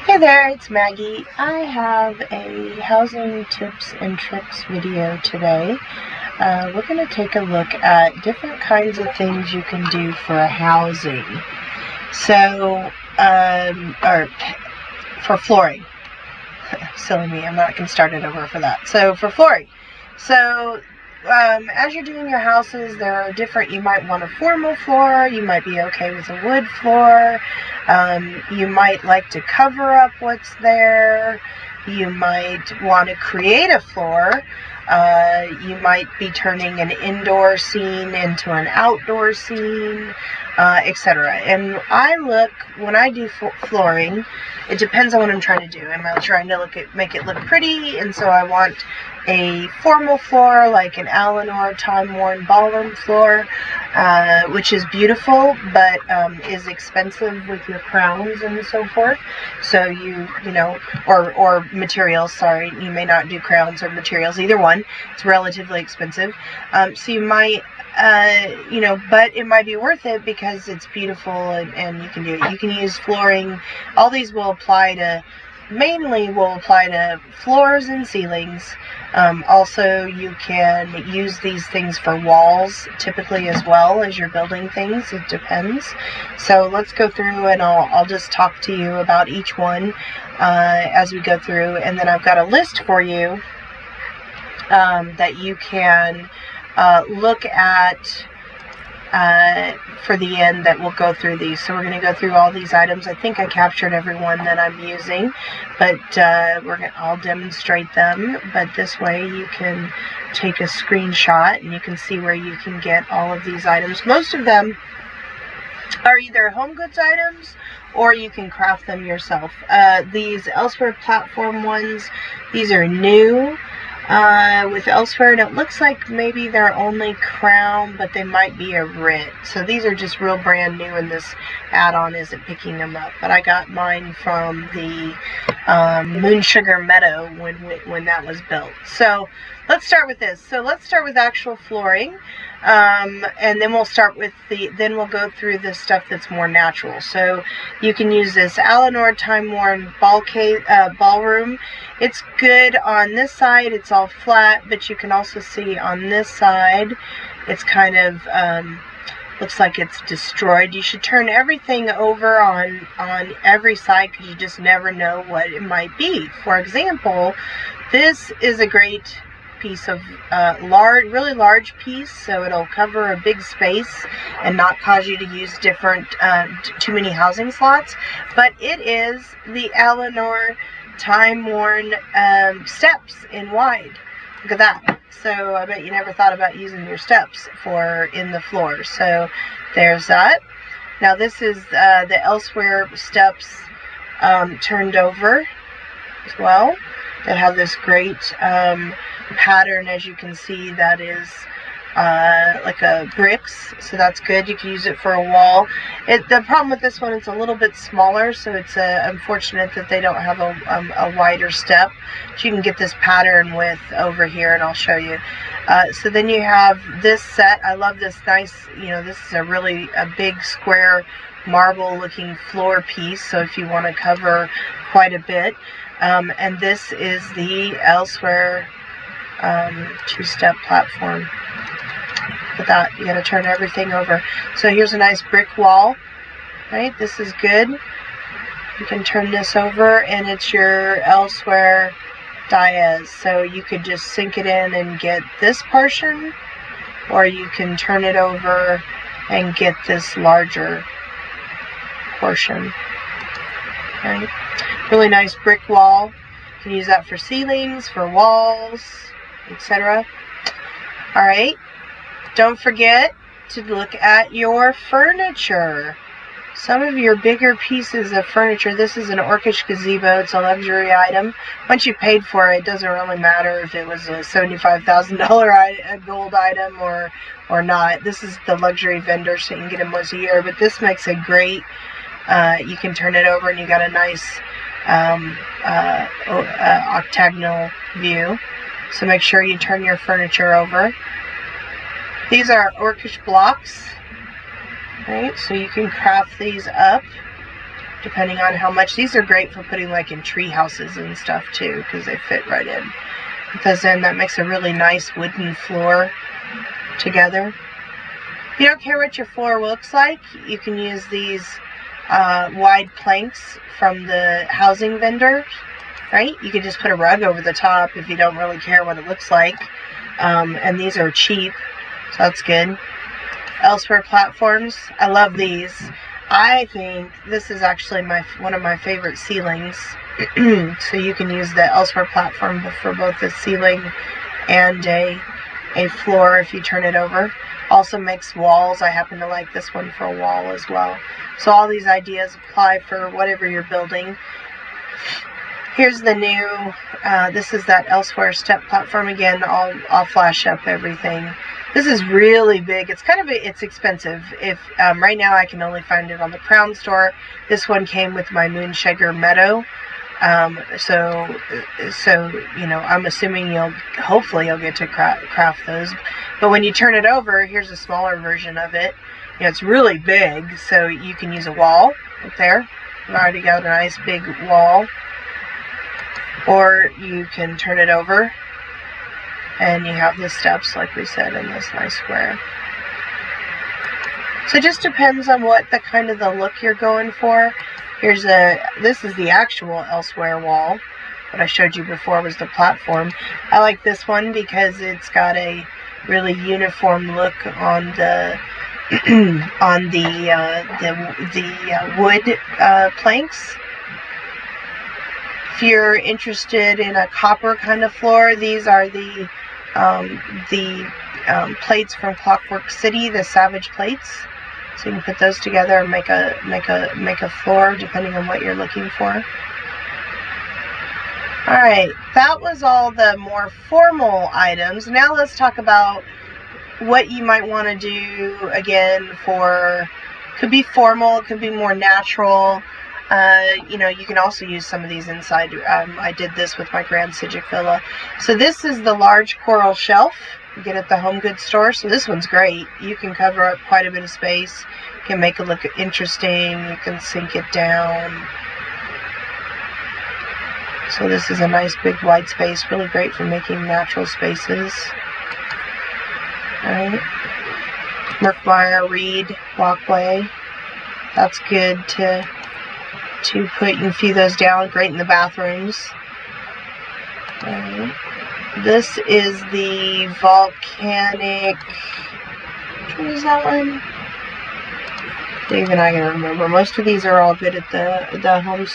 Hey there, it's Maggie. I have a housing tips and tricks video today. We're going to take a look at different kinds of things you can do for a housing. So, or for flooring. Silly me, I'm not going to start it over for that. So, for flooring. So, as you're doing your houses, there are different, you might want a formal floor, you might be okay with a wood floor, you might like to cover up what's there, you might want to create a floor, you might be turning an indoor scene into an outdoor scene, etc. And when I do flooring, it depends on what I'm trying to do. Am I trying to make it look pretty? And so I want a formal floor, like an Eleanor time-worn ballroom floor, which is beautiful, but is expensive with your crowns and so forth. So you know, or materials. Sorry, you may not do crowns or materials. Either one, it's relatively expensive. So you might. But it might be worth it because it's beautiful and you can do it. You can use flooring. All these mainly will apply to floors and ceilings. Also, you can use these things for walls typically as well as you're building things. It depends. So let's go through and I'll just talk to you about each one as we go through. And then I've got a list for you that you can look at for the end that we'll go through these. So we're going to go through all these items. I think I captured every one that I'm using, but I'll demonstrate them. But this way you can take a screenshot and you can see where you can get all of these items. Most of them are either home goods items or you can craft them yourself. These Elsewhere platform ones, these are new. With Elsewhere, and it looks like maybe they're only crown, but they might be a writ. So these are just real brand new, and this add-on isn't picking them up. But I got mine from the Moon Sugar Meadow when that was built. So let's start with this. So let's start with actual flooring, and then we'll go through the stuff that's more natural. So you can use this Eleanor time-worn ballroom. It's good on this side. It's all flat, but you can also see on this side, it's kind of looks like it's destroyed. You should turn everything over on every side because you just never know what it might be. For example, this is a great piece of really large piece, so it'll cover a big space and not cause you to use too many housing slots. But it is the Eleanor time-worn steps in wide. Look at that. So I bet you never thought about using your steps in the floor. So there's that. Now this is the Elsewhere steps turned over as well. They have this great pattern, as you can see, that is like a bricks, so that's good. You can use it for a wall. The problem with this one, it's a little bit smaller, so it's unfortunate that they don't have a wider step. So you can get this pattern with over here, and I'll show you. So then you have this set. I love this nice, this is a big square marble looking floor piece, so if you want to cover quite a bit. And this is the Elsewhere two-step platform. Look at that. You got to turn everything over. So here's a nice brick wall. Right? This is good. You can turn this over, and it's your Elsewhere dies. So you could just sink it in and get this portion, or you can turn it over and get this larger portion. Right? Really nice brick wall. You can use that for ceilings, for walls, etc. Alright, don't forget to look at your furniture. Some of your bigger pieces of furniture. This is an Orkish gazebo. It's a luxury item. Once you paid for it, it doesn't really matter if it was a $75,000 gold item or not. This is the luxury vendor, so you can get them once a year. But this makes a great, you can turn it over and you got a nice octagonal view. So make sure you turn your furniture over. These are Orkish blocks. Right, so you can craft these up. depending on how much. These are great for putting like in tree houses and stuff too, because they fit right in. Put those in. That makes a really nice wooden floor together. If you don't care what your floor looks like, you can use these wide planks from the housing vendors, right? You can just put a rug over the top if you don't really care what it looks like. And these are cheap, so that's good. Elsewhere platforms, I love these. I think this is actually one of my favorite ceilings. So you can use the Elsewhere platform for both the ceiling and a floor if you turn it over. Also makes walls. I happen to like this one for a wall as well. So all these ideas apply for whatever you're building. Here's the new, this is that Elsewhere step platform again. I'll flash up everything. This is really big. It's it's expensive. If right now I can only find it on the Crown store. This one came with my Moonshaker Meadow. So you know, I'm assuming hopefully you'll get to craft those. But when you turn it over, here's a smaller version of it. You know, it's really big, so you can use a wall up there. I've already got a nice big wall. Or you can turn it over, and you have the steps, like we said, in this nice square. So it just depends on what the kind of the look you're going for. This is the actual Elsewhere wall. What I showed you before was the platform. I like this one because it's got a really uniform look on the on the wood planks. If you're interested in a copper kind of floor, these are the plates from Clockwork City, the Savage plates. So you can put those together and make a floor depending on what you're looking for. All right, that was all the more formal items. Now let's talk about what you might want to do again for. Could be formal, it could be more natural. You know, you can also use some of these inside. I did this with my Grand Sijic Villa. So this is the large coral shelf you get at the Home Goods store. So this one's great. You can cover up quite a bit of space. You can make it look interesting. You can sink it down. So this is a nice big wide space. Really great for making natural spaces. All right. Merkmeyer Reed walkway. That's good to put. You can few those down. Great in the bathrooms. Right. This is the volcanic. Which one is that one? Dave and I can remember. Most of these are all good at the Home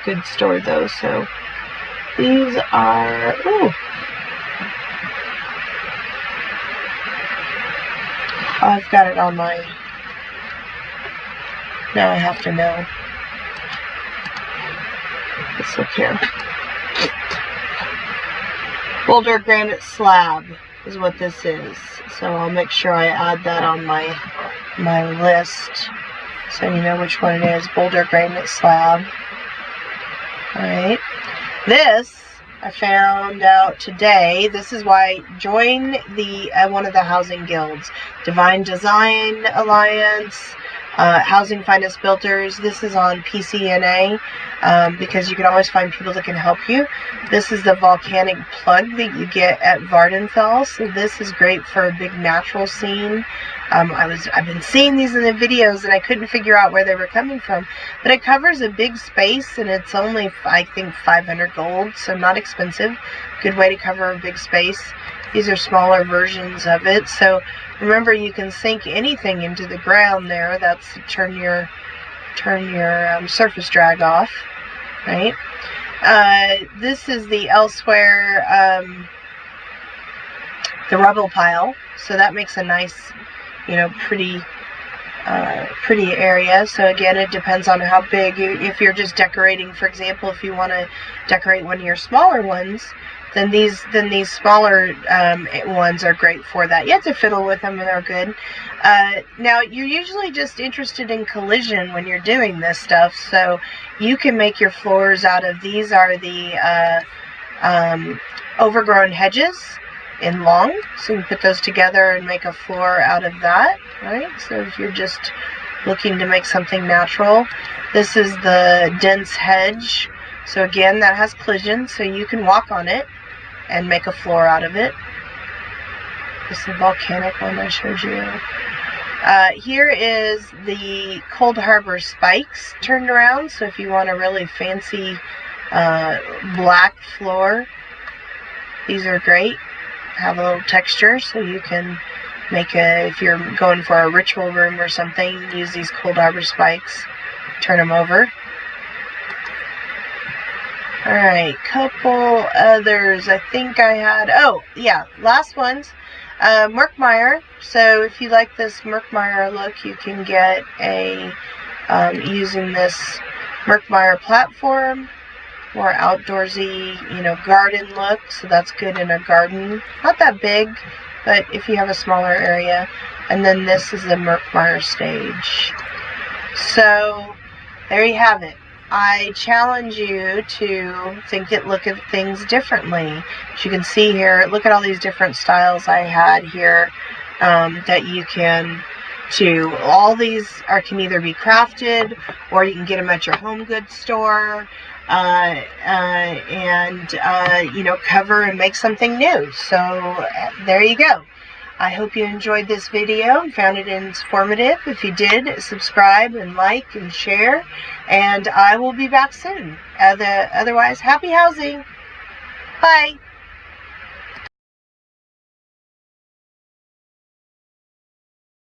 Goods store though. So these are. Ooh. I've got it on my. Now I have to know. Let's look here. Boulder granite slab is what this is. So I'll make sure I add that on my list so you know which one it is. Boulder granite slab. Alright. This I found out today. This is why join the one of the housing guilds. Divine Design Alliance. Housing Finest Builders. This is on PCNA because you can always find people that can help you. This is the volcanic plug that you get at Vardenfell. So this is great for a big natural scene. I've been seeing these in the videos and I couldn't figure out where they were coming from. But it covers a big space and it's only, I think, 500 gold. So not expensive. Good way to cover a big space. These are smaller versions of it. So remember, you can sink anything into the ground there. That's to turn your surface drag off, right? This is the Elsewhere, the rubble pile. So that makes a nice, you know, pretty area. So again, it depends on how big. If you're just decorating, for example, if you want to decorate one of your smaller ones, then these smaller ones are great for that. You have to fiddle with them and they're good. Now, you're usually just interested in collision when you're doing this stuff, so you can make your floors out of, these are the overgrown hedges in long, so you can put those together and make a floor out of that, right? So if you're just looking to make something natural. This is the dense hedge. So again, that has collision, so you can walk on it and make a floor out of it. This is the volcanic one I showed you. Here is the Cold Harbor spikes turned around, so if you want a really fancy black floor, these are great. Have a little texture, so you can make if you're going for a ritual room or something, use these Cold Harbor spikes, turn them over. Alright, couple others. I think I had, oh yeah, last ones. Merkmeyer. So if you like this Merkmeyer look, you can get a, using this Merkmeyer platform, more outdoorsy, garden look. So that's good in a garden. Not that big, but if you have a smaller area. And then this is the Merkmeyer stage. So there you have it. I challenge you to look at things differently. As you can see here, look at all these different styles I had here that you can do. All these can either be crafted, or you can get them at your home goods store and cover and make something new. So there you go. I hope you enjoyed this video and found it informative. If you did, subscribe and like and share, and I will be back soon. Otherwise, happy housing. Bye.